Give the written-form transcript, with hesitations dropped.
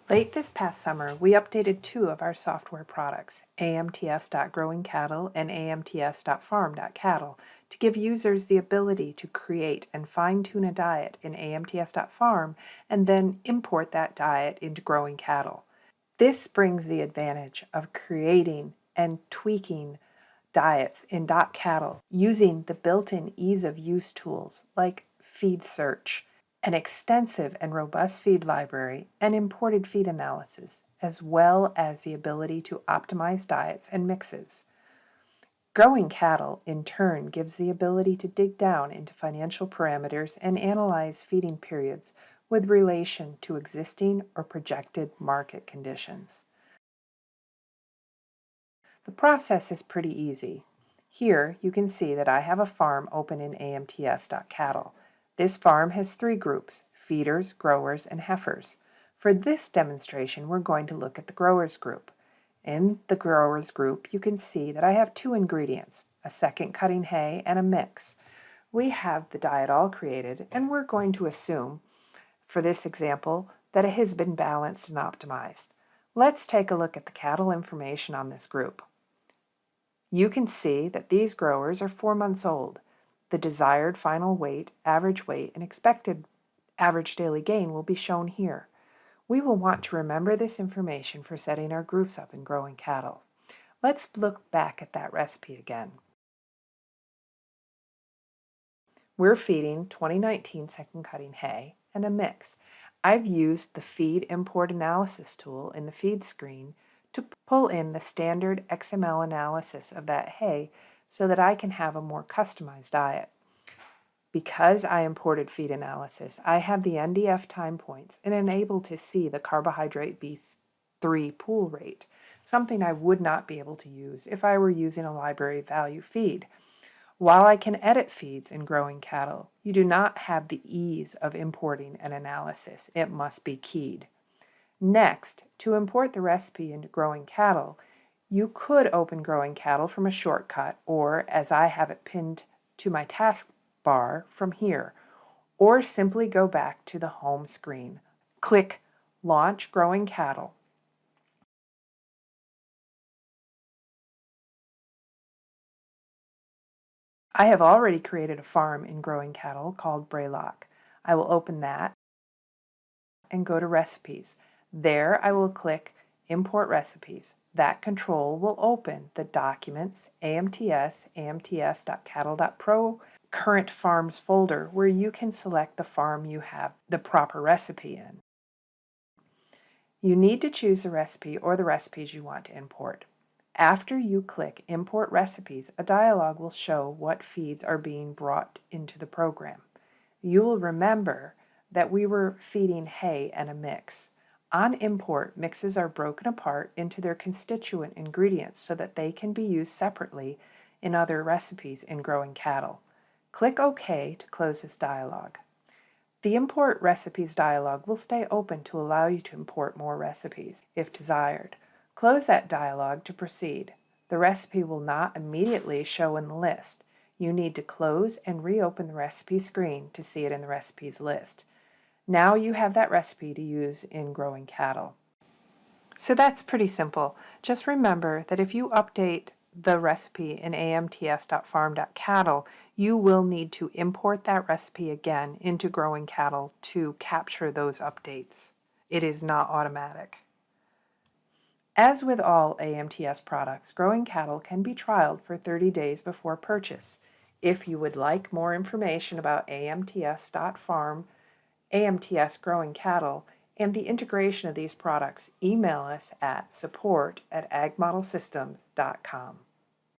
Late this past summer, we updated two of our software products, AMTS.GrowingCattle and AMTS.Farm.Cattle, to give users the ability to create and fine-tune a diet in AMTS.Farm and then import that diet into Growing Cattle. This brings the advantage of creating and tweaking diets in .cattle using the built-in ease-of-use tools like feed search, an extensive and robust feed library, and imported feed analysis, as well as the ability to optimize diets and mixes. Growing Cattle, in turn, gives the ability to dig down into financial parameters and analyze feeding periods with relation to existing or projected market conditions. The process is pretty easy. Here you can see that I have a farm open in AMTS.Cattle. This farm has three groups: feeders, growers, and heifers. For this demonstration, we're going to look at the growers group. In the growers group, you can see that I have two ingredients, a second cutting hay and a mix. We have the diet all created, and we're going to assume, for this example, that it has been balanced and optimized. Let's take a look at the cattle information on this group. You can see that these growers are 4 months old. The desired final weight, and expected average daily gain will be shown here. We will want to remember this information for setting our groups up in Growing Cattle. Let's look back at that recipe again. We're feeding 2019 second cutting hay and a mix. I've used the feed import analysis tool in the feed screen to pull in the standard XML analysis of that hay so that I can have a more customized diet. Because I imported feed analysis, I have the NDF time points and am able to see the carbohydrate B3 pool rate, something I would not be able to use if I were using a library value feed. While I can edit feeds in Growing Cattle, you do not have the ease of importing an analysis. It must be keyed. Next, to import the recipe into Growing Cattle, you could open Growing Cattle from a shortcut, or as I have it pinned to my taskbar from here, or simply go back to the home screen. Click Launch Growing Cattle. I have already created a farm in Growing Cattle called Braylock. I will open that and go to Recipes. There I will click Import Recipes. That control will open the Documents, AMTS, AMTS.Cattle.Pro Current Farms folder where you can select the farm you have the proper recipe in. You need to choose the recipe or the recipes you want to import. After you click Import Recipes, a dialog will show what feeds are being brought into the program. You will remember that we were feeding hay and a mix. On import, mixes are broken apart into their constituent ingredients so that they can be used separately in other recipes in Growing Cattle. Click OK to close this dialog. The Import Recipes dialog will stay open to allow you to import more recipes, if desired. Close that dialog to proceed. The recipe will not immediately show in the list. You need to close and reopen the recipe screen to see it in the recipes list. Now you have that recipe to use in Growing Cattle. So that's pretty simple. Just remember that if you update the recipe in AMTS.Farm.Cattle, you will need to import that recipe again into Growing Cattle to capture those updates. It is not automatic. As with all AMTS products, Growing Cattle can be trialed for 30 days before purchase. If you would like more information about AMTS.Farm, AMTS Growing Cattle, and the integration of these products, email us at support@agmodelsystems.com.